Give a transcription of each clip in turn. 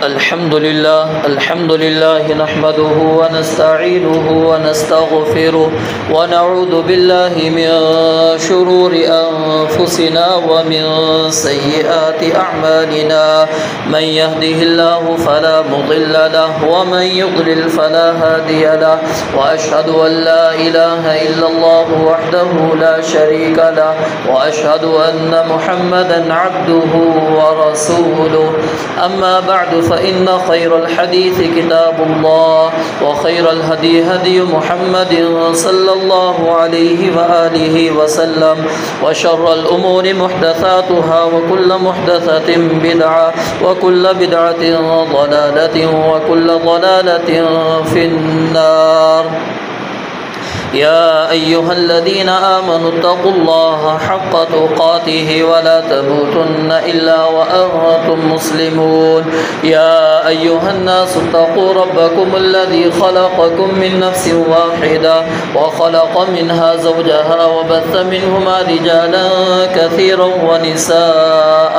الحمد لله نحمده ونستعينه ونستغفره ونعوذ بالله من شرور أنفسنا ومن سيئات أعمالنا من يهده الله فلا مضل له ومن يضلل فلا هادي له وأشهد أن لا إله إلا الله وحده لا شريك له وأشهد أن محمدا عبده ورسوله أما بعد فإن خير الحديث كتاب الله وخير الهدي هدي محمد صلى الله عليه وآله وسلم وشر الأمور محدثاتها وكل محدثة بدعة وكل بدعة ضلالة وكل ضلالة في النار يا أيها الذين آمنوا اتقوا الله حق تقاته ولا تموتن إلا وأنتم مسلمون يا أيها الناس اتقوا ربكم الذي خلقكم من نفس واحدة وخلق منها زوجها وبث منهما رجالا كثيرا ونساء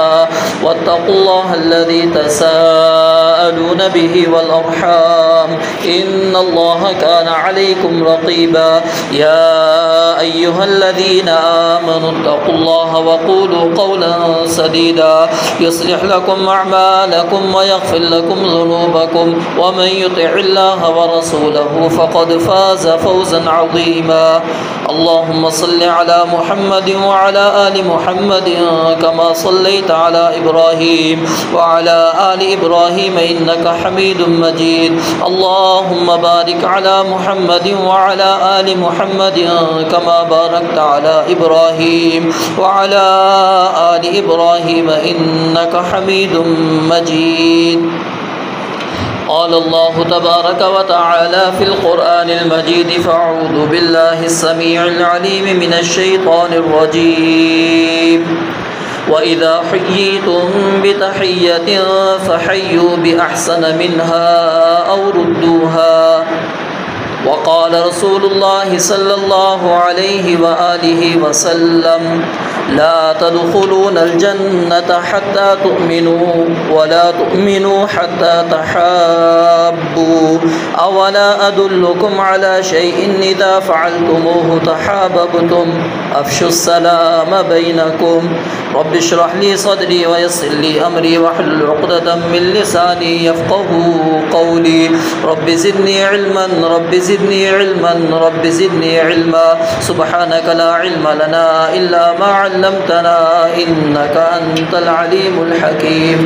واتقوا الله الذي تساءلون به والأرحام إن الله كان عليكم رقيبا يا أيها الذين آمنوا اتقوا الله وقولوا قولا سديدا يصلح لكم أعمالكم ويغفر لكم ذنوبكم ومن يطع الله ورسوله فقد فاز فوزا عظيما اللهم صل على محمد وعلى آل محمد كما صليت على إبراهيم وعلى آل إبراهيم إنك حميد مجيد اللهم بارك على محمد وعلى آل محمد كما باركت على إبراهيم وعلى آل إبراهيم إنك حميد مجيد قال الله تبارك وتعالى في القرآن المجيد فأعوذ بالله السميع العليم من الشيطان الرجيم وإذا حييتم بتحية فحيوا بأحسن منها أو ردوها وقال رسول الله صلى الله عليه وآله وسلم لا تدخلون الجنة حتى تؤمنوا ولا تؤمنوا حتى تحابوا أولا أدلكم على شيء إذا فعلتموه تحاببتم أفشوا السلام بينكم رب اشرح لي صدري ويسر لي أمري واحلل عقدة من لساني يفقهوا قولي رب زدني علما رب زدني علما رب زدني علما سبحانك لا علم لنا إلا ما علمتنا إنك أنت العليم الحكيم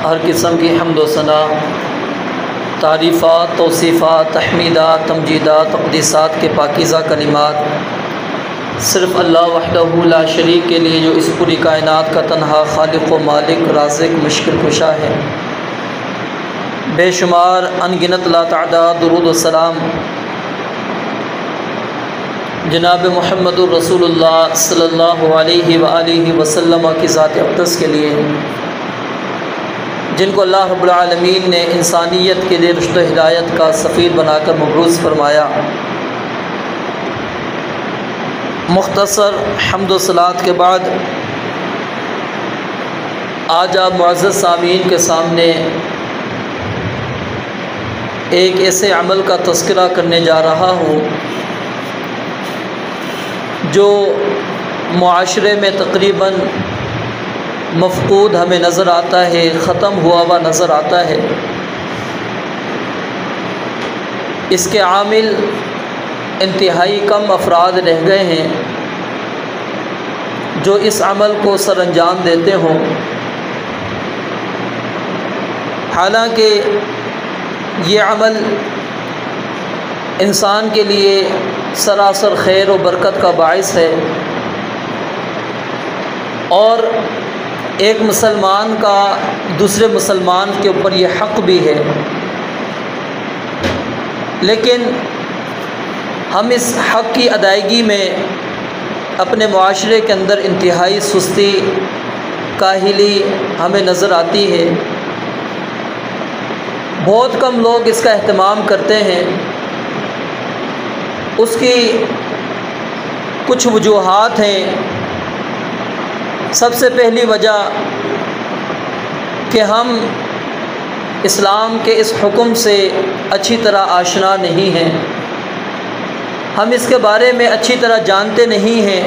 ہر قسم کی حمد و ثنا، تعریفات، توصیفات، تحمیدات، تمجیدات، تقدیسات کے پاکیزہ کلمات صرف اللہ وحدہ لا شریک کے لیے جو اس پوری کائنات کا تنہا خالق و مالک، رازق، مشکل کشا ہے۔ بے شمار انگنت لا تعداد درود و سلام جناب محمد الرسول اللہ صلی اللہ علیہ وآلہ وسلم کی ذات اقدس کے لیے، جن کو اللہ رب العالمین نے انسانیت کے لیے رشد و ہدایت کا سفیر بنا کر مبعوث فرمایا۔ مختصر حمد و صلات کے بعد آج آپ معزز سامعین کے سامنے ایک ایسے عمل کا تذکرہ کرنے جا رہا ہوں جو معاشرے میں تقریباً مفقود ہمیں نظر آتا ہے، ختم ہوا ہوا نظر آتا ہے۔ اس کے عامل انتہائی کم افراد رہ گئے ہیں جو اس عمل کو سر انجام دیتے ہوں، حالانکہ یہ عمل انسان کے لیے سراسر خیر و برکت کا باعث ہے، اور ایک مسلمان کا دوسرے مسلمان کے اوپر یہ حق بھی ہے، لیکن ہم اس حق کی ادائیگی میں اپنے معاشرے کے اندر انتہائی سستی، کاہلی ہمیں نظر آتی ہے۔ بہت کم لوگ اس کا اہتمام کرتے ہیں۔ اس کی کچھ وجوہات ہیں۔ سب سے پہلی وجہ کہ ہم اسلام کے اس حکم سے اچھی طرح آشنا نہیں ہیں، ہم اس کے بارے میں اچھی طرح جانتے نہیں ہیں،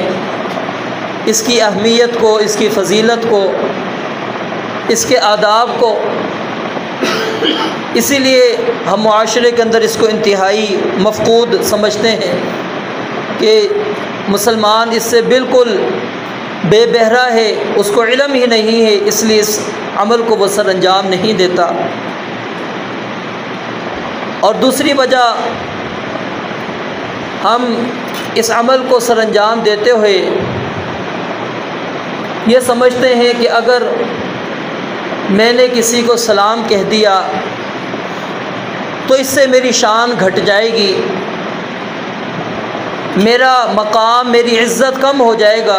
اس کی اہمیت کو، اس کی فضیلت کو، اس کے آداب کو۔ اسی لیے ہم معاشرے کے اندر اس کو انتہائی مفقود سمجھتے ہیں کہ مسلمان اس سے بالکل بے بہرا ہے، اس کو علم ہی نہیں ہے، اس لیے اس عمل کو وہ سر انجام نہیں دیتا۔ اور دوسری وجہ، ہم اس عمل کو سر انجام دیتے ہوئے یہ سمجھتے ہیں کہ اگر میں نے کسی کو سلام کہہ دیا تو اس سے میری شان گھٹ جائے گی، میرا مقام، میری عزت کم ہو جائے گا۔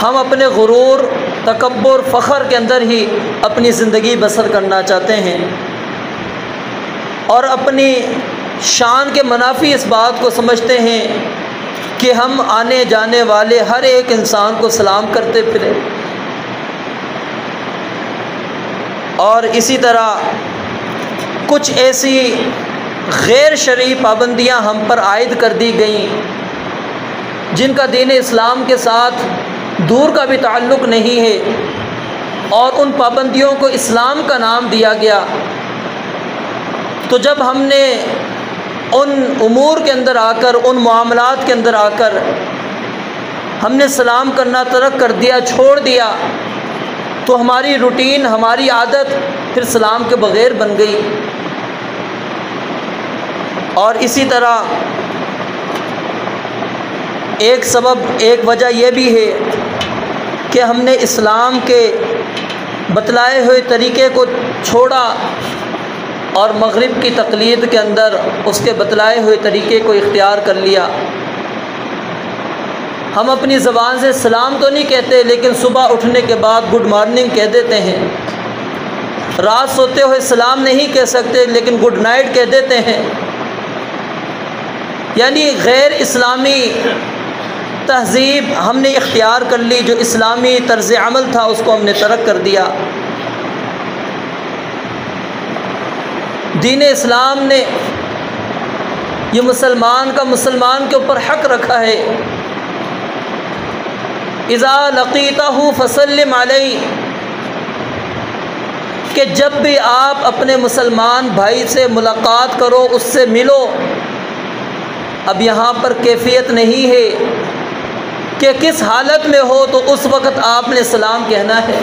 ہم اپنے غرور، تکبر، فخر کے اندر ہی اپنی زندگی بسر کرنا چاہتے ہیں، اور اپنی شان کے منافی اس بات کو سمجھتے ہیں کہ ہم آنے جانے والے ہر ایک انسان کو سلام کرتے پھریں۔ اور اسی طرح کچھ ایسی غیر شرعی پابندیاں ہم پر عائد کر دی گئیں جن کا دین اسلام کے ساتھ دور کا بھی تعلق نہیں ہے، اور ان پابندیوں کو اسلام کا نام دیا گیا۔ تو جب ہم نے ان امور کے اندر آ کر، ان معاملات کے اندر آ کر ہم نے سلام کرنا ترک کر دیا، چھوڑ دیا، تو ہماری روٹین، ہماری عادت پھر سلام کے بغیر بن گئی۔ اور اسی طرح ایک سبب، ایک وجہ یہ بھی ہے کہ ہم نے اسلام کے بتلائے ہوئے طریقے کو چھوڑا اور مغرب کی تقلید کے اندر اس کے بتلائے ہوئے طریقے کو اختیار کر لیا۔ ہم اپنی زبان سے سلام تو نہیں کہتے، لیکن صبح اٹھنے کے بعد گڈ مارننگ کہہ دیتے ہیں۔ رات سوتے ہوئے سلام نہیں کہہ سکتے، لیکن گڈ نائٹ کہہ دیتے ہیں۔ یعنی غیر اسلامی تہذیب ہم نے اختیار کر لی، جو اسلامی طرز عمل تھا اس کو ہم نے ترک کر دیا۔ دین اسلام نے یہ مسلمان کے اوپر حق رکھا ہے، اذا لقیتہ فسلم علیہ، کہ جب بھی آپ اپنے مسلمان بھائی سے ملاقات کرو، اس سے ملو۔ اب یہاں پر کیفیت نہیں ہے کہ کس حالت میں ہو تو اس وقت آپ نے سلام کہنا ہے۔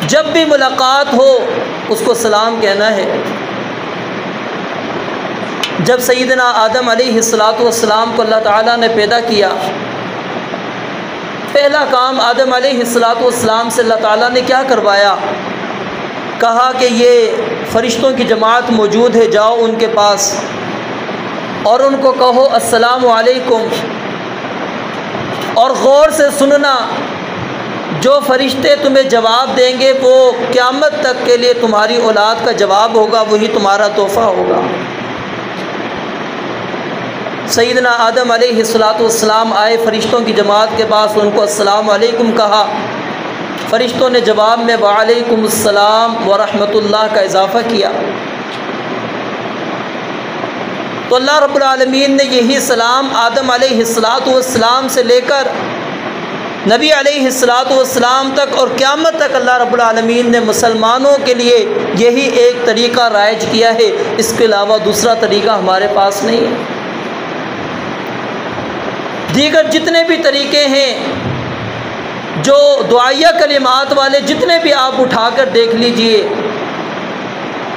جب بھی ملاقات ہو اس کو سلام کہنا ہے۔ جب سیدنا آدم علیہ السلام کو اللہ تعالیٰ نے پیدا کیا، پہلا کام آدم علیہ السلام سے اللہ تعالیٰ نے کیا کروایا؟ کہا کہ یہ فرشتوں کی جماعت موجود ہے، جاؤ ان کے پاس اور ان کو کہو السلام علیکم، اور غور سے سننا، جو فرشتے تمہیں جواب دیں گے وہ قیامت تک کے لیے تمہاری اولاد کا جواب ہوگا، وہی تمہارا تحفہ ہوگا۔ سیدنا آدم علیہ السلام آئے فرشتوں کی جماعت کے پاس، ان کو السلام علیکم کہا۔ فرشتوں نے جواب میں وعلیکم السلام ورحمۃ اللہ کا اضافہ کیا۔ تو اللہ رب العالمین نے یہی سلام آدم علیہ السلام سے لے کر نبی علیہ السلام تک اور قیامت تک اللہ رب العالمین نے مسلمانوں کے لیے یہی ایک طریقہ رائج کیا ہے، اس کے علاوہ دوسرا طریقہ ہمارے پاس نہیں ہے۔ دیگر جتنے بھی طریقے ہیں، جو دعائیہ کلمات والے جتنے بھی آپ اٹھا کر دیکھ لیجئے،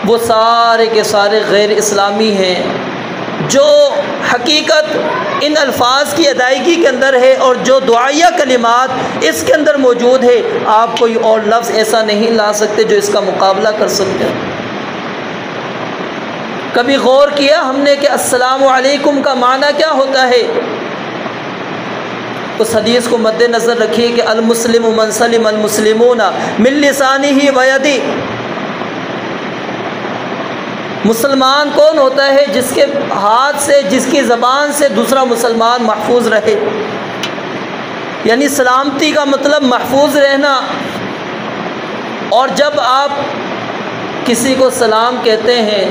وہ سارے کے سارے غیر اسلامی ہیں۔ جو حقیقت ان الفاظ کی ادائیگی کے اندر ہے اور جو دعائیہ کلمات اس کے اندر موجود ہے، آپ کوئی اور لفظ ایسا نہیں لا سکتے جو اس کا مقابلہ کر سکتے ہیں۔ کبھی غور کیا ہم نے کہ السلام علیکم کا معنی کیا ہوتا ہے؟ اس حدیث کو مد نظر رکھیے کہ المسلم من سلم المسلمون من لسانہ و یدہ۔ مسلمان کون ہوتا ہے؟ جس کے ہاتھ سے، جس کی زبان سے دوسرا مسلمان محفوظ رہے۔ یعنی سلامتی کا مطلب محفوظ رہنا، اور جب آپ کسی کو سلام کہتے ہیں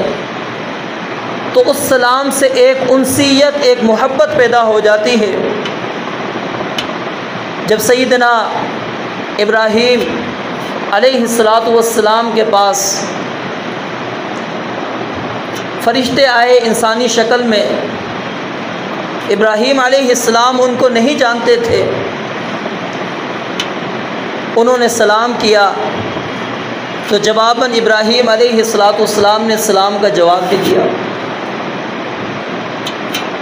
تو اس سلام سے ایک انسیت، ایک محبت پیدا ہو جاتی ہے۔ جب سیدنا ابراہیم علیہ السلام کے پاس فرشتے آئے انسانی شکل میں، ابراہیم علیہ السلام ان کو نہیں جانتے تھے، انہوں نے سلام کیا تو جواباً ابراہیم علیہ السلام نے سلام کا جواب بھی دیا،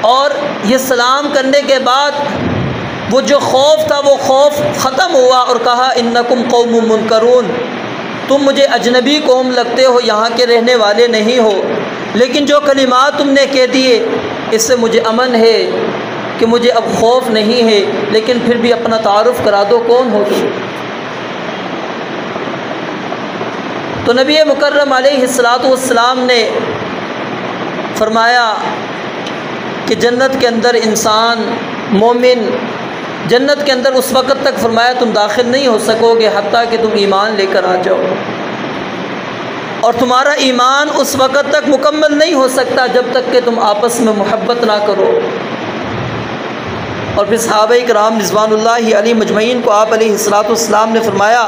اور یہ سلام کرنے کے بعد وہ جو خوف تھا وہ خوف ختم ہوا، اور کہا انکم قوم منکرون، تم مجھے اجنبی قوم لگتے ہو، یہاں کے رہنے والے نہیں ہو، لیکن جو کلمات تم نے کہہ دیے اس سے مجھے امن ہے کہ مجھے اب خوف نہیں ہے، لیکن پھر بھی اپنا تعارف کرا دو، کون ہو تم؟ تو نبی مکرم علیہ السلام نے فرمایا کہ جنت کے اندر انسان مومن جنت کے اندر اس وقت تک فرمایا تم داخل نہیں ہو سکو گے حتیٰ کہ تم ایمان لے کر آ جاؤ، اور تمہارا ایمان اس وقت تک مکمل نہیں ہو سکتا جب تک کہ تم آپس میں محبت نہ کرو۔ اور پھر صحابہ کرام رضوان اللہ علیہ مجمعین کو آپ علیہ السلام نے فرمایا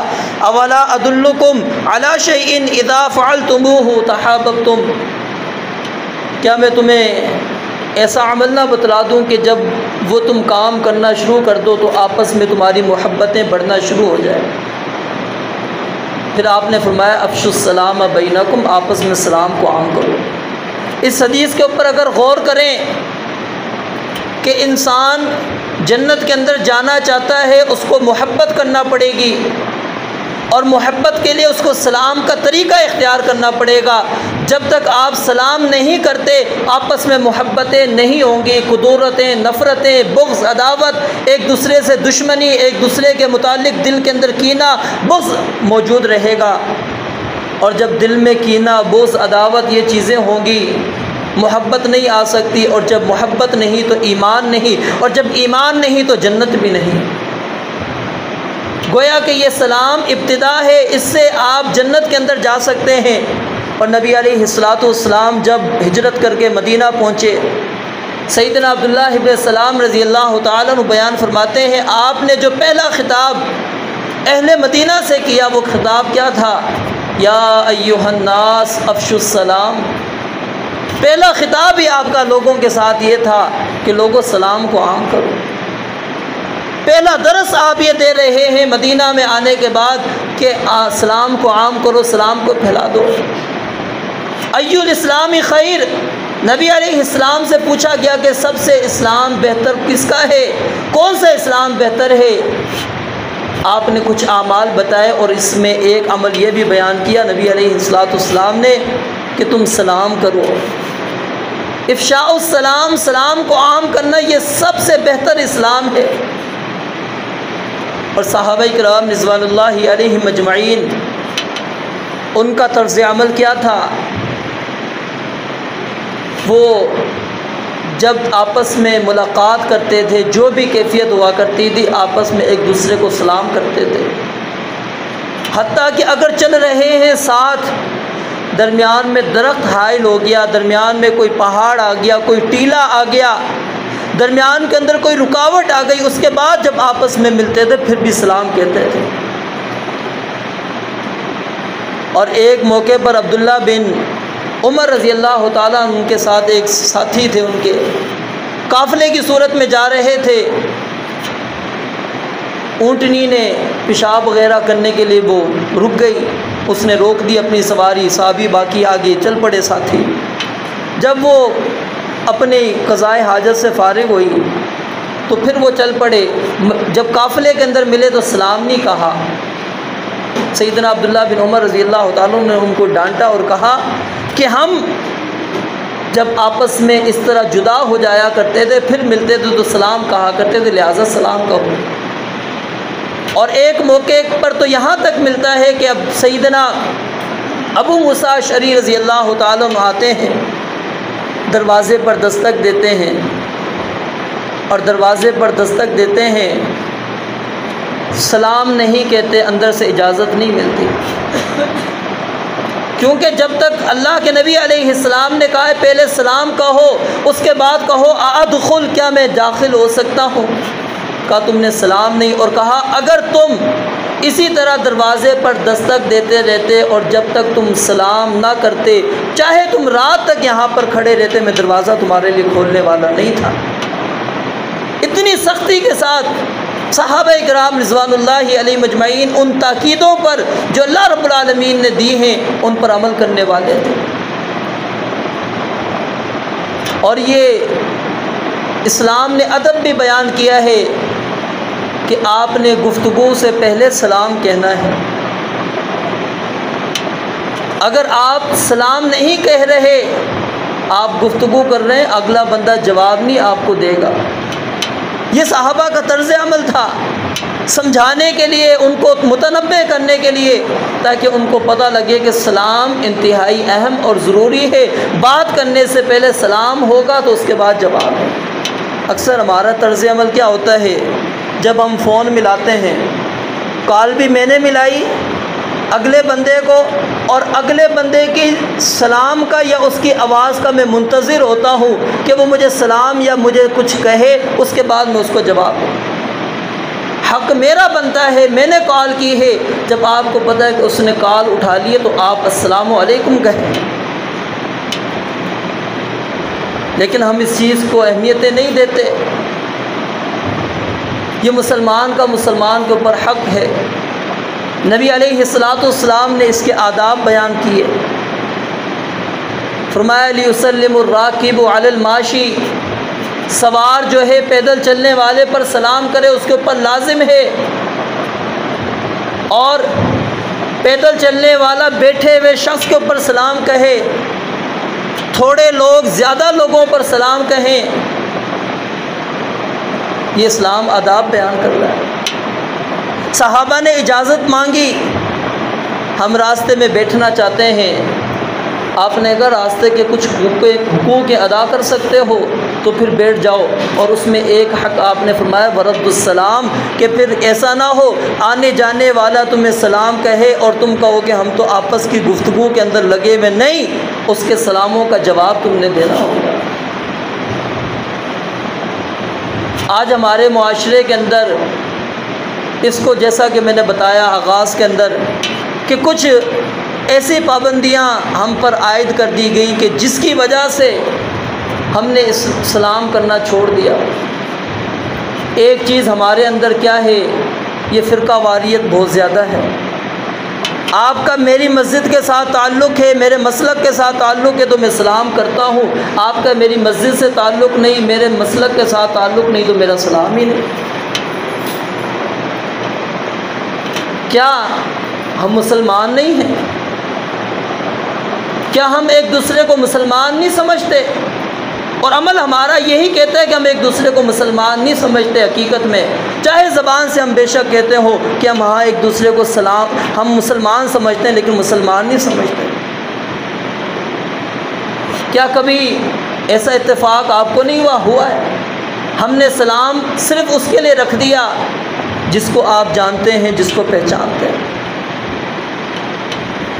اولا ادلکم علی شیء اذا فعلتموہ تحاببتم، کیا میں تمہیں ایسا عمل نہ بتلا دوں کہ جب وہ تم کام کرنا شروع کر دو تو آپس میں تمہاری محبتیں بڑھنا شروع ہو جائیں؟ پھر آپ نے فرمایا افشوا السلام بینکم، آپس میں سلام کو عام کرو۔ اس حدیث کے اوپر اگر غور کریں کہ انسان جنت کے اندر جانا چاہتا ہے اس کو محبت کرنا پڑے گی، اور محبت کے لیے اس کو سلام کا طریقہ اختیار کرنا پڑے گا۔ جب تک آپ سلام نہیں کرتے آپس میں محبتیں نہیں ہوں گی، قدورتیں، نفرتیں، بغض، عداوت، ایک دوسرے سے دشمنی، ایک دوسرے کے متعلق دل کے اندر کینہ، بغض موجود رہے گا، اور جب دل میں کینہ، بغض، عداوت یہ چیزیں ہوں گی محبت نہیں آ سکتی، اور جب محبت نہیں تو ایمان نہیں، اور جب ایمان نہیں تو جنت بھی نہیں۔ گویا کہ یہ سلام ابتدا ہے، اس سے آپ جنت کے اندر جا سکتے ہیں۔ اور نبی علیہ السلام جب ہجرت کر کے مدینہ پہنچے، سیدنا عبداللہ ابن سلام رضی اللہ تعالیٰ عنہ بیان فرماتے ہیں آپ نے جو پہلا خطاب اہل مدینہ سے کیا وہ خطاب کیا تھا؟ یا ایھا الناس افشوا السلام۔ پہلا خطاب ہی آپ کا لوگوں کے ساتھ یہ تھا کہ لوگوں سلام کو عام کرو۔ پہلا درس آپ یہ دے رہے ہیں مدینہ میں آنے کے بعد کہ سلام کو عام کرو، سلام کو پھیلا دو۔ ای الاسلام خیر، نبی علیہ السلام سے پوچھا گیا کہ سب سے اسلام بہتر کس کا ہے، کون سا اسلام بہتر ہے؟ آپ نے کچھ اعمال بتائے، اور اس میں ایک عمل یہ بھی بیان کیا نبی علیہ السلام نے کہ تم سلام کرو۔ افشاء السلام، سلام کو عام کرنا، یہ سب سے بہتر اسلام ہے۔ اور صحابہ کرام رضوان اللہ علیہ مجمعین ان کا طرز عمل کیا تھا؟ وہ جب آپس میں ملاقات کرتے تھے جو بھی کیفیت ہوا کرتی تھی آپس میں ایک دوسرے کو سلام کرتے تھے، حتیٰ کہ اگر چل رہے ہیں ساتھ، درمیان میں درخت حائل ہو گیا، درمیان میں کوئی پہاڑ آ گیا، کوئی ٹیلا آ گیا، درمیان کے اندر کوئی رکاوٹ آ گئی، اس کے بعد جب آپس میں ملتے تھے پھر بھی سلام کہتے تھے۔ اور ایک موقع پر عبداللہ بن عمر رضی اللہ تعالیٰ ان کے ساتھ ایک ساتھی تھے، ان کے قافلے کی صورت میں جا رہے تھے، اونٹنی نے پیشاب وغیرہ کرنے کے لیے وہ رک گئی، اس نے روک دی اپنی سواری، صحابی باقی آگے چل پڑے ساتھی۔ جب وہ اپنی قضائے حاجت سے فارغ ہوئی تو پھر وہ چل پڑے، جب قافلے کے اندر ملے تو سلام نہیں کہا۔ سیدنا عبداللہ بن عمر رضی اللہ تعالیٰ نے ان کو ڈانٹا اور کہا کہ ہم جب آپس میں اس طرح جدا ہو جایا کرتے تھے پھر ملتے تھے تو سلام کہا کرتے تھے، لہٰذا سلام کہو۔ اور ایک موقع پر تو یہاں تک ملتا ہے کہ اب سیدنا ابو موسیٰ اشعری رضی اللہ تعالیٰ عنہ آتے ہیں، دروازے پر دستک دیتے ہیں، اور دروازے پر دستک دیتے ہیں سلام نہیں کہتے اندر سے اجازت نہیں ملتی، کیونکہ جب تک اللہ کے نبی علیہ السلام نے کہا ہے پہلے سلام کہو، اس کے بعد کہو ادخل، کیا میں داخل ہو سکتا ہوں؟ کہا تم نے سلام نہیں، اور کہا اگر تم اسی طرح دروازے پر دستک دیتے رہتے اور جب تک تم سلام نہ کرتے، چاہے تم رات تک یہاں پر کھڑے رہتے، میں دروازہ تمہارے لیے کھولنے والا نہیں تھا۔ اتنی سختی کے ساتھ صحابہ کرام رضوان اللہ علیہ مجمعین ان تاکیدوں پر جو اللہ رب العالمین نے دی ہیں ان پر عمل کرنے والے تھے۔ اور یہ اسلام نے ادب بھی بیان کیا ہے کہ آپ نے گفتگو سے پہلے سلام کہنا ہے۔ اگر آپ سلام نہیں کہہ رہے، آپ گفتگو کر رہے ہیں، اگلا بندہ جواب نہیں آپ کو دے گا۔ یہ صحابہ کا طرز عمل تھا، سمجھانے کے لیے، ان کو متنبہ کرنے کے لیے، تاکہ ان کو پتہ لگے کہ سلام انتہائی اہم اور ضروری ہے۔ بات کرنے سے پہلے سلام ہوگا تو اس کے بعد جواب ہے۔ اکثر ہمارا طرز عمل کیا ہوتا ہے، جب ہم فون ملاتے ہیں، کال بھی میں نے ملائی اگلے بندے کو، اور اگلے بندے کی سلام کا یا اس کی آواز کا میں منتظر ہوتا ہوں کہ وہ مجھے سلام یا مجھے کچھ کہے، اس کے بعد میں اس کو جواب دوں۔ حق میرا بنتا ہے، میں نے کال کی ہے، جب آپ کو پتہ ہے کہ اس نے کال اٹھا لی ہے تو آپ السلام علیکم کہیں۔ لیکن ہم اس چیز کو اہمیتیں نہیں دیتے۔ یہ مسلمان کا مسلمان کے اوپر حق ہے۔ نبی علیہ السلام نے اس کے آداب بیان کیے، فرمایا لیسلم الراکب علی الماشی، سوار جو ہے پیدل چلنے والے پر سلام کرے، اس کے اوپر لازم ہے، اور پیدل چلنے والا بیٹھے ہوئے شخص کے اوپر سلام کہے، تھوڑے لوگ زیادہ لوگوں پر سلام کہیں۔ یہ اسلام آداب بیان کر رہا ہے۔ صحابہ نے اجازت مانگی، ہم راستے میں بیٹھنا چاہتے ہیں، آپ نے اگر راستے کے کچھ حقوق ادا کر سکتے ہو تو پھر بیٹھ جاؤ، اور اس میں ایک حق آپ نے فرمایا ورد السلام، کہ پھر ایسا نہ ہو آنے جانے والا تمہیں سلام کہے اور تم کہو کہ ہم تو آپس کی گفتگو کے اندر لگے ہوئے، نہیں، اس کے سلاموں کا جواب تم نے دینا ہوگا۔ آج ہمارے معاشرے کے اندر اس کو، جیسا کہ میں نے بتایا آغاز کے اندر، کہ کچھ ایسی پابندیاں ہم پر عائد کر دی گئیں کہ جس کی وجہ سے ہم نے سلام کرنا چھوڑ دیا۔ ایک چیز ہمارے اندر کیا ہے، یہ فرقہ واریت بہت زیادہ ہے۔ آپ کا میری مسجد کے ساتھ تعلق ہے، میرے مسلک کے ساتھ تعلق ہے تو میں سلام کرتا ہوں، آپ کا میری مسجد سے تعلق نہیں، میرے مسلک کے ساتھ تعلق نہیں تو میرا سلام ہی نہیں۔ کیا ہم مسلمان نہیں ہیں؟ کیا ہم ایک دوسرے کو مسلمان نہیں سمجھتے؟ اور عمل ہمارا یہی کہتا ہے کہ ہم ایک دوسرے کو مسلمان نہیں سمجھتے۔ حقیقت میں چاہے زبان سے ہم بے شک کہتے ہوں کہ ہم ہاں ایک دوسرے کو ہم مسلمان سمجھتے ہیں، لیکن مسلمان نہیں سمجھتے۔ کیا کبھی ایسا اتفاق آپ کو نہیں ہوا ہے؟ ہم نے سلام صرف اس کے لیے رکھ دیا جس کو آپ جانتے ہیں، جس کو پہچانتے ہیں،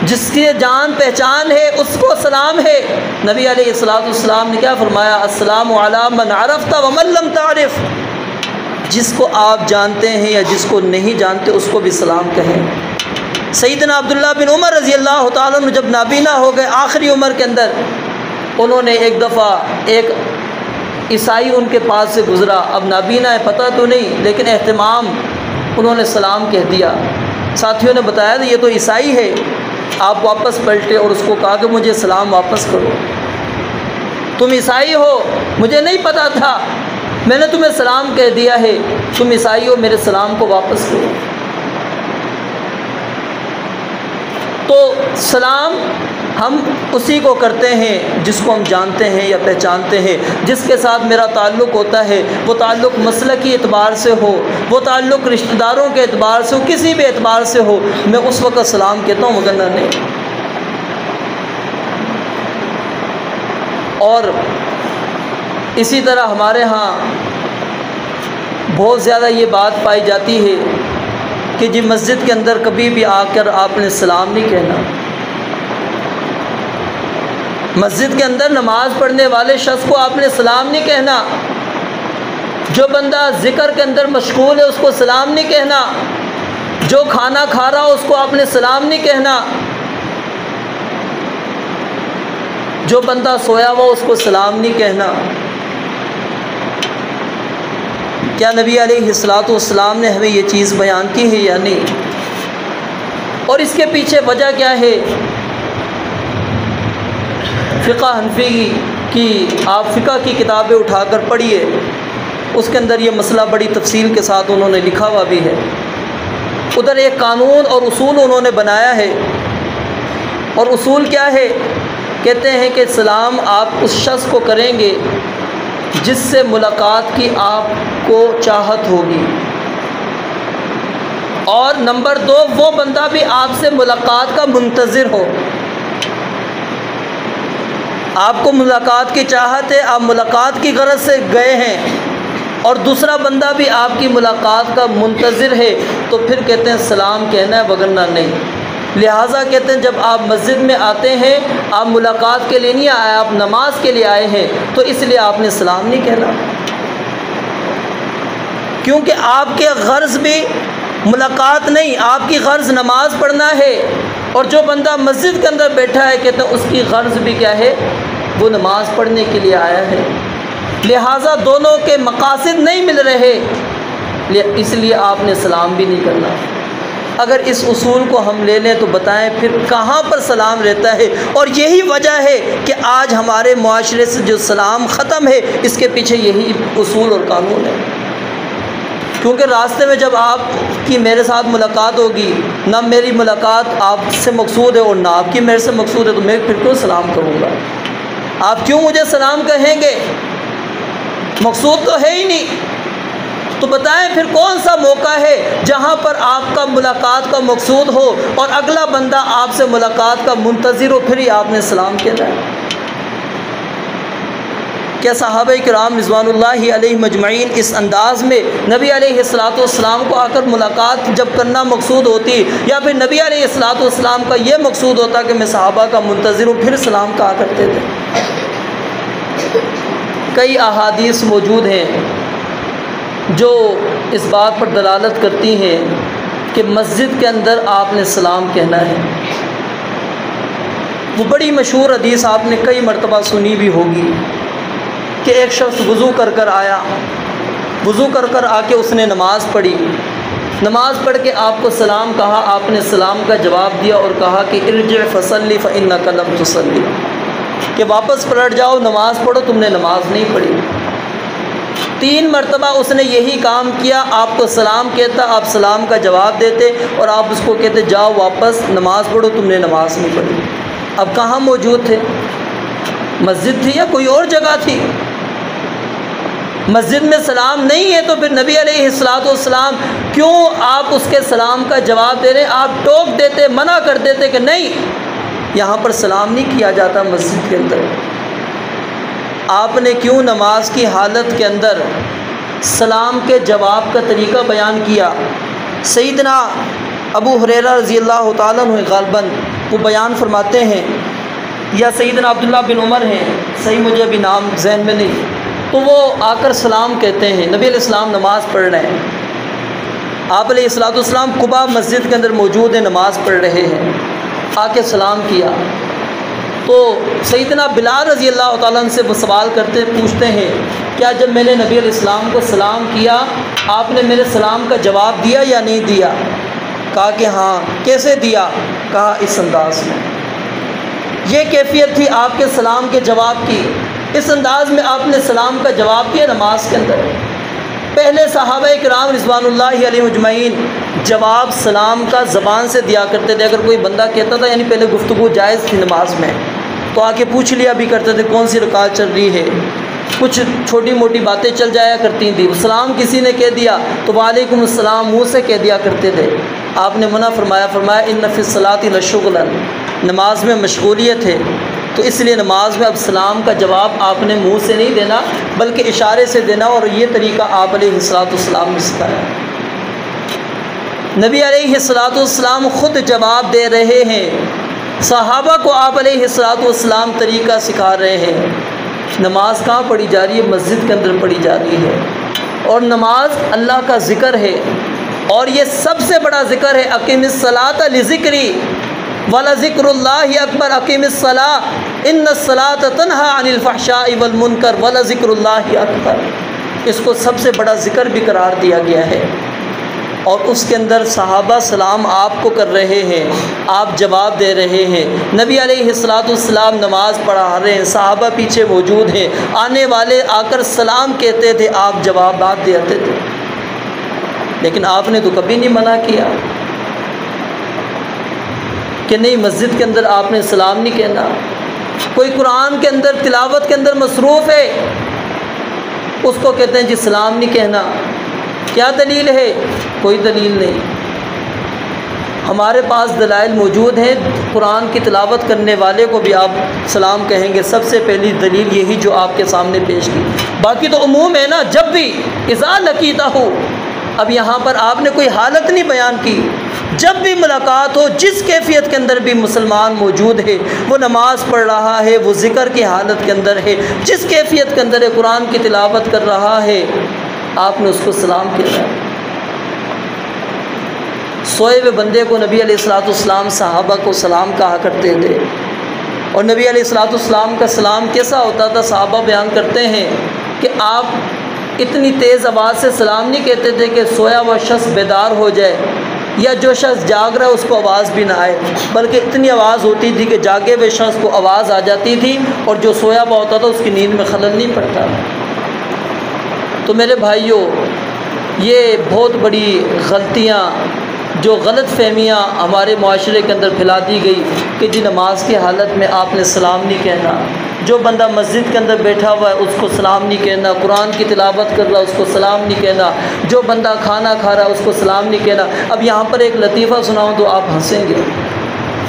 جس کی جان پہچان ہے اس کو سلام ہے۔ نبی علیہ السلام نے کیا فرمایا، السلام علی من عرفت ومن لم تعرف، جس کو آپ جانتے ہیں یا جس کو نہیں جانتے اس کو بھی سلام کہیں۔ سیدنا عبداللہ بن عمر رضی اللہ تعالیٰ عنہ جب نابینا ہو گئے آخری عمر کے اندر، انہوں نے ایک دفعہ ایک عیسائی ان کے پاس سے گزرا، اب نابینا ہے پتہ تو نہیں، لیکن اہتمام، انہوں نے سلام کہہ دیا۔ ساتھیوں نے بتایا کہ یہ تو عیسائی ہے، آپ واپس پلٹے اور اس کو کہا کہ مجھے سلام واپس کرو، تم عیسائی ہو، مجھے نہیں پتہ تھا، میں نے تمہیں سلام کہہ دیا ہے، تم عیسائی ہو، میرے سلام کو واپس کرو۔ تو سلام ہم اسی کو کرتے ہیں جس کو ہم جانتے ہیں یا پہچانتے ہیں، جس کے ساتھ میرا تعلق ہوتا ہے، وہ تعلق مسلکی اعتبار سے ہو، وہ تعلق رشتہ داروں کے اعتبار سے ہو، کسی بھی اعتبار سے ہو، میں اس وقت سلام کہتا ہوں، مگر نہیں۔ اور اسی طرح ہمارے ہاں بہت زیادہ یہ بات پائی جاتی ہے کہ جی مسجد کے اندر کبھی بھی آ کر آپ نے سلام نہیں کہنا۔ مسجد کے اندر نماز پڑھنے والے شخص کو آپ نے سلام نہیں کہنا۔ جو بندہ ذکر کے اندر مشغول ہے اس کو سلام نہیں کہنا۔ جو کھانا کھا رہا ہو اس کو آپ نے سلام نہیں کہنا۔ جو بندہ سویا ہوا اس کو سلام نہیں کہنا۔ کیا نبی علیہ الصلوۃ والسلام نے ہمیں یہ چیز بیان کی ہے یا نہیں؟ اور اس کے پیچھے وجہ کیا ہے؟ فقہ حنفی کی آپ فقہ کی کتابیں اٹھا کر پڑھیے، اس کے اندر یہ مسئلہ بڑی تفصیل کے ساتھ انہوں نے لکھا ہوا بھی ہے۔ ادھر ایک قانون اور اصول انہوں نے بنایا ہے، اور اصول کیا ہے؟ کہتے ہیں کہ سلام آپ اس شخص کو کریں گے جس سے ملاقات کی آپ کو چاہت ہوگی، اور نمبر 2 وہ بندہ بھی آپ سے ملاقات کا منتظر ہو۔ آپ کو ملاقات کی چاہت ہے، آپ ملاقات کی غرض سے گئے ہیں، اور دوسرا بندہ بھی آپ کی ملاقات کا منتظر ہے، تو پھر کہتے ہیں سلام کہنا ہے، وگرنہ نہیں۔ لہٰذا کہتے ہیں جب آپ مسجد میں آتے ہیں، آپ ملاقات کے لیے نہیں آئے، آپ نماز کے لیے آئے ہیں، تو اس لیے آپ نے سلام نہیں کہنا، کیونکہ آپ کے غرض بھی ملاقات نہیں، آپ کی غرض نماز پڑھنا ہے، اور جو بندہ مسجد کے اندر بیٹھا ہے کہتے ہیں اس کی غرض بھی کیا ہے؟ وہ نماز پڑھنے کے لیے آیا ہے۔ لہٰذا دونوں کے مقاصد نہیں مل رہے، اس لیے آپ نے سلام بھی نہیں کرنا۔ اگر اس اصول کو ہم لے لیں تو بتائیں پھر کہاں پر سلام رہتا ہے؟ اور یہی وجہ ہے کہ آج ہمارے معاشرے سے جو سلام ختم ہے، اس کے پیچھے یہی اصول اور قانون ہے۔ کیونکہ راستے میں جب آپ کی میرے ساتھ ملاقات ہوگی، نہ میری ملاقات آپ سے مقصود ہے اور نہ آپ کی میرے سے مقصود ہے، تو میں پھر کیوں سلام کروں گا؟ آپ کیوں مجھے سلام کہیں گے؟ مقصود تو ہے ہی نہیں۔ تو بتائیں پھر کون سا موقع ہے جہاں پر آپ کا ملاقات کا مقصود ہو اور اگلا بندہ آپ سے ملاقات کا منتظر ہو، پھر ہی آپ نے سلام کہنا ہے؟ کیا صحابہ کرام رضوان اللہ علیہ مجمعین اس انداز میں نبی علیہ الصلوۃ والسلام کو آ کر ملاقات جب کرنا مقصود ہوتی، یا پھر نبی علیہ الصلوۃ والسلام کا یہ مقصود ہوتا کہ میں صحابہ کا منتظر ہوں، پھر سلام کہا کرتے تھے؟ کئی احادیث موجود ہیں جو اس بات پر دلالت کرتی ہیں کہ مسجد کے اندر آپ نے سلام کہنا ہے۔ وہ بڑی مشہور حدیث آپ نے کئی مرتبہ سنی بھی ہوگی کہ ایک شخص وضو کر کر آیا، وضو کر کر آ کے اس نے نماز پڑھی، نماز پڑھ کے آپ کو سلام کہا، آپ نے سلام کا جواب دیا اور کہا کہ ارجع فصلی فإنک لم تصلی، کہ واپس پلٹ جاؤ، نماز پڑھو، تم نے نماز نہیں پڑھی۔ 3 مرتبہ اس نے یہی کام کیا، آپ کو سلام کہتا، آپ سلام کا جواب دیتے، اور آپ اس کو کہتے جاؤ واپس نماز پڑھو، تم نے نماز نہیں پڑھی۔ اب کہاں موجود تھے؟ مسجد تھی یا کوئی اور جگہ تھی؟ مسجد میں سلام نہیں ہے تو پھر نبی علیہ الصلوۃ والسلام کیوں آپ اس کے سلام کا جواب دے رہے ہیں؟ آپ ٹوک دیتے، منع کر دیتے کہ نہیں، یہاں پر سلام نہیں کیا جاتا مسجد کے اندر۔ آپ نے کیوں نماز کی حالت کے اندر سلام کے جواب کا طریقہ بیان کیا؟ سیدنا ابو ہریرہ رضی اللہ تعالیٰ عنہ غالباً وہ بیان فرماتے ہیں، یا سیدنا عبداللہ بن عمر ہیں، صحیح مجھے ابھی نام ذہن میں نہیں، تو وہ آ کر سلام کہتے ہیں، نبی علیہ السلام نماز پڑھ رہے ہیں، آپ علیہ الصلوۃ والسلام قباء مسجد کے اندر موجود ہیں، نماز پڑھ رہے ہیں، آ کے سلام کیا، تو سیدنا بلال رضی اللہ تعالیٰ عنہ سے وہ سوال کرتے پوچھتے ہیں، کیا جب میں نے نبی علیہ السلام کو سلام کیا آپ نے میرے سلام کا جواب دیا یا نہیں دیا؟ کہا کہ ہاں۔ کیسے دیا؟ کہا اس انداز میں، یہ کیفیت تھی آپ کے سلام کے جواب کی، اس انداز میں آپ نے سلام کا جواب دیا نماز کے اندر۔ پہلے صحابہ کرام رضوان اللہ علیہ مجمعین جواب سلام کا زبان سے دیا کرتے تھے۔ اگر کوئی بندہ کہتا تھا، یعنی پہلے گفتگو جائز تھی نماز میں، تو آ کے پوچھ لیا بھی کرتے تھے کون سی رکعت چل رہی ہے، کچھ چھوٹی موٹی باتیں چل جایا کرتی تھیں، سلام کسی نے کہہ دیا تو وعلیکم السلام منہ سے کہہ دیا کرتے تھے۔ آپ نے منع فرمایا ان فی الصلاۃ لشغلا، نماز میں مشغولیت ہے، تو اس لیے نماز میں اب سلام کا جواب آپ نے منہ سے نہیں دینا بلکہ اشارے سے دینا، اور یہ طریقہ آپ علیہ الصلوۃ والسلام نے سکھایا۔ نبی علیہ الصلوۃ والسلام خود جواب دے رہے ہیں، صحابہ کو آپ علیہ الصلوۃ والسلام طریقہ سکھا رہے ہیں۔ نماز کہاں پڑھی جا رہی ہے؟ مسجد کے اندر پڑھی جا رہی ہے، اور نماز اللہ کا ذکر ہے، اور یہ سب سے بڑا ذکر ہے۔ اقیم الصلاۃ لذکری ولذکر اللہ اکبر، اقیم الصلاۃ ان الصلاۃ تنہی عن الفحشاء والمنکر ولذکر اللہ اکبر، اس کو سب سے بڑا ذکر بھی قرار دیا گیا ہے۔ اور اس کے اندر صحابہ سلام آپ کو کر رہے ہیں، آپ جواب دے رہے ہیں۔ نبی علیہ الصلوۃ والسلام نماز پڑھا رہے ہیں، صحابہ پیچھے موجود ہیں، آنے والے آ کر سلام کہتے تھے، آپ جوابات دیتے تھے، لیکن آپ نے تو کبھی نہیں منع کیا کہ نہیں، مسجد کے اندر آپ نے سلام نہیں کہنا۔ کوئی قرآن کے اندر تلاوت کے اندر مصروف ہے، اس کو کہتے ہیں جی سلام نہیں کہنا، کیا دلیل ہے؟ کوئی دلیل نہیں۔ ہمارے پاس دلائل موجود ہیں، قرآن کی تلاوت کرنے والے کو بھی آپ سلام کہیں گے، سب سے پہلی دلیل یہی جو آپ کے سامنے پیش کی۔ باقی تو عموم ہے نا، جب بھی اذا لقیتہ ہو، اب یہاں پر آپ نے کوئی حالت نہیں بیان کی، جب بھی ملاقات ہو، جس کیفیت کے اندر بھی مسلمان موجود ہے، وہ نماز پڑھ رہا ہے، وہ ذکر کی حالت کے اندر ہے، جس کیفیت کے اندر ہے، قرآن کی تلاوت کر رہا ہے، آپ نے اس کو سلام کیا۔ سوئے ہوئے بندے کو نبی علیہ الصلوۃ والسلام صحابہ کو سلام کہا کرتے تھے، اور نبی علیہ الصلوۃ والسلام کا سلام کیسا ہوتا تھا؟ صحابہ بیان کرتے ہیں کہ آپ اتنی تیز آواز سے سلام نہیں کہتے تھے کہ سویا ہوا شخص بیدار ہو جائے، یا جو شخص جاگ رہا ہے اس کو آواز بھی نہ آئے، بلکہ اتنی آواز ہوتی تھی کہ جاگے ہوئے شخص کو آواز آ جاتی تھی، اور جو سویا ہوا ہوتا تھا اس کی نیند میں خلل نہیں پڑتا۔ تو میرے بھائیوں، یہ بہت بڑی غلطیاں، جو غلط فہمیاں ہمارے معاشرے کے اندر پھیلا دی گئی کہ جی نماز کی حالت میں آپ نے سلام نہیں کہنا، جو بندہ مسجد کے اندر بیٹھا ہوا ہے اس کو سلام نہیں کہنا، قرآن کی تلاوت کر رہا ہے اس کو سلام نہیں کہنا، جو بندہ کھانا کھا رہا ہے اس کو سلام نہیں کہنا۔ اب یہاں پر ایک لطیفہ سناؤں تو آپ ہنسیں گے۔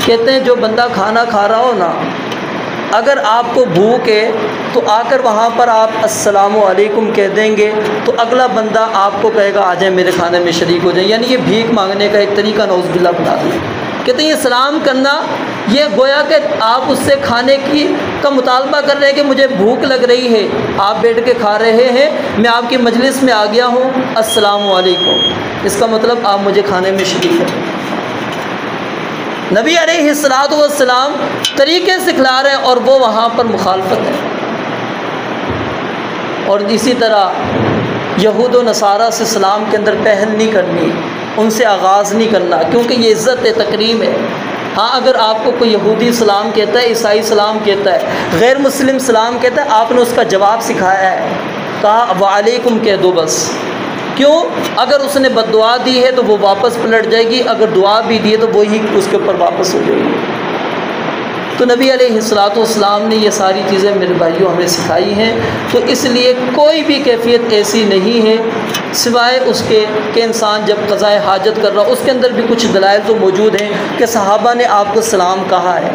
کہتے ہیں جو بندہ کھانا کھا رہا ہو نا، اگر آپ کو بھوک ہے تو آ کر وہاں پر آپ السلام علیکم کہہ دیں گے تو اگلا بندہ آپ کو کہے گا آ جائیں میرے کھانے میں شریک ہو جائیں، یعنی یہ بھیک مانگنے کا ایک طریقہ نعوذ باللہ بنا دیا۔ کہتے ہیں یہ سلام کرنا، یہ گویا کہ آپ اس سے کھانے کا مطالبہ کر رہے ہیں کہ مجھے بھوک لگ رہی ہے، آپ بیٹھ کے کھا رہے ہیں، میں آپ کی مجلس میں آ گیا ہوں، السلام علیکم، اس کا مطلب آپ مجھے کھانے میں شریک ہیں۔ نبی علیہ الصلوۃ والسلام طریقے سکھلا رہے ہیں اور وہ وہاں پر مخالفت ہے۔ اور اسی طرح یہود و نصارہ سے سلام کے اندر پہل نہیں کرنی، ان سے آغاز نہیں کرنا، کیونکہ یہ عزت ہے، تکریم ہے۔ ہاں اگر آپ کو کوئی یہودی سلام کہتا ہے، عیسائی سلام کہتا ہے، غیر مسلم سلام کہتا ہے، آپ نے اس کا جواب سکھایا ہے، کہا وعلیکم کہہ دو بس۔ کیوں؟ اگر اس نے بد دعا دی ہے تو وہ واپس پلٹ جائے گی، اگر دعا بھی دی ہے تو وہی اس کے اوپر واپس ہو جائے گی۔ تو نبی علیہ الصلوۃ والسلام نے یہ ساری چیزیں میرے بھائیوں ہمیں سکھائی ہیں، تو اس لیے کوئی بھی کیفیت ایسی نہیں ہے سوائے اس کے کہ انسان جب قضاء حاجت کر رہا، اس کے اندر بھی کچھ دلائل تو موجود ہیں کہ صحابہ نے آپ کو سلام کہا ہے،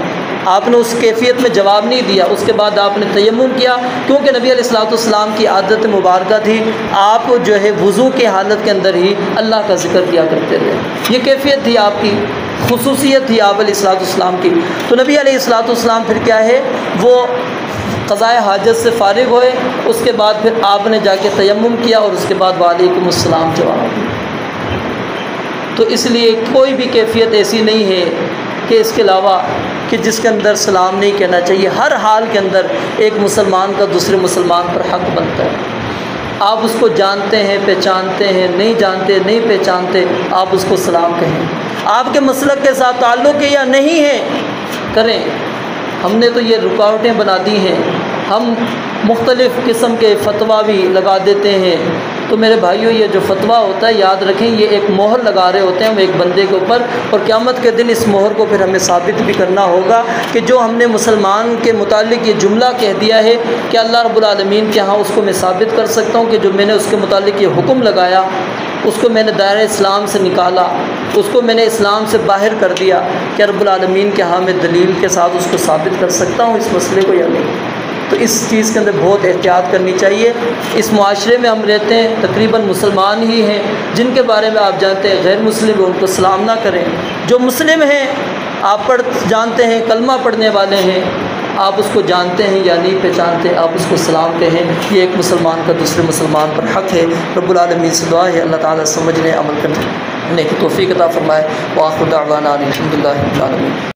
آپ نے اس کیفیت میں جواب نہیں دیا، اس کے بعد آپ نے تیمم کیا، کیونکہ نبی علیہ الصلوۃ والسلام کی عادت مبارکہ تھی، آپ جو ہے وضو کی حالت کے اندر ہی اللہ کا ذکر کیا کرتے تھے، یہ کیفیت تھی آپ کی، خصوصیت تھی آپ علیہ الصلوۃ والسلام کی۔ تو نبی علیہ الصلوۃ والسلام پھر کیا ہے، وہ قضاء حاجت سے فارغ ہوئے، اس کے بعد پھر آپ نے جا کے تیمم کیا، اور اس کے بعد وعلیکم السلام جواب دیا۔ تو اس لیے کوئی بھی کیفیت ایسی نہیں ہے کہ اس کے علاوہ کہ جس کے اندر سلام نہیں کہنا چاہیے۔ ہر حال کے اندر ایک مسلمان کا دوسرے مسلمان پر حق بنتا ہے، آپ اس کو جانتے ہیں، پہچانتے ہیں، نہیں جانتے، نہیں پہچانتے، آپ اس کو سلام کہیں، آپ کے مسلک کے ساتھ تعلق ہے یا نہیں ہے کریں۔ ہم نے تو یہ رکاوٹیں بنا دی ہیں، ہم مختلف قسم کے فتویٰ بھی لگا دیتے ہیں۔ تو میرے بھائیوں، یہ جو فتویٰ ہوتا ہے یاد رکھیں، یہ ایک مہر لگا رہے ہوتے ہیں ہم ایک بندے کے اوپر، اور قیامت کے دن اس مہر کو پھر ہمیں ثابت بھی کرنا ہوگا کہ جو ہم نے مسلمان کے متعلق یہ جملہ کہہ دیا ہے کہ اللہ رب العالمین کے ہاں، اس کو میں ثابت کر سکتا ہوں کہ جو میں نے اس کے متعلق یہ حکم لگایا، اس کو میں نے دائرہ اسلام سے نکالا، اس کو میں نے اسلام سے باہر کر دیا، کہ رب العالمین کے ہاں میں دلیل کے ساتھ اس کو ثابت کر سکتا ہوں اس مسئلے کو یا نہیں۔ تو اس چیز کے اندر بہت احتیاط کرنی چاہیے۔ اس معاشرے میں ہم رہتے ہیں، تقریباً مسلمان ہی ہیں، جن کے بارے میں آپ جانتے ہیں غیر مسلم ہیں، ان کو سلام نہ کریں۔ جو مسلم ہیں آپ جانتے ہیں، کلمہ پڑھنے والے ہیں، آپ اس کو جانتے ہیں یا نہیں پہچانتے، آپ اس کو سلام کہیں۔ یہ ایک مسلمان کا دوسرے مسلمان پر حق ہے۔ رب العالمین سے دعا ہے اللہ تعالیٰ سمجھنے عمل کرنے کی توفیق عطا فرمائے۔ وآخر دعوانا الحمد للہ رب العالمین۔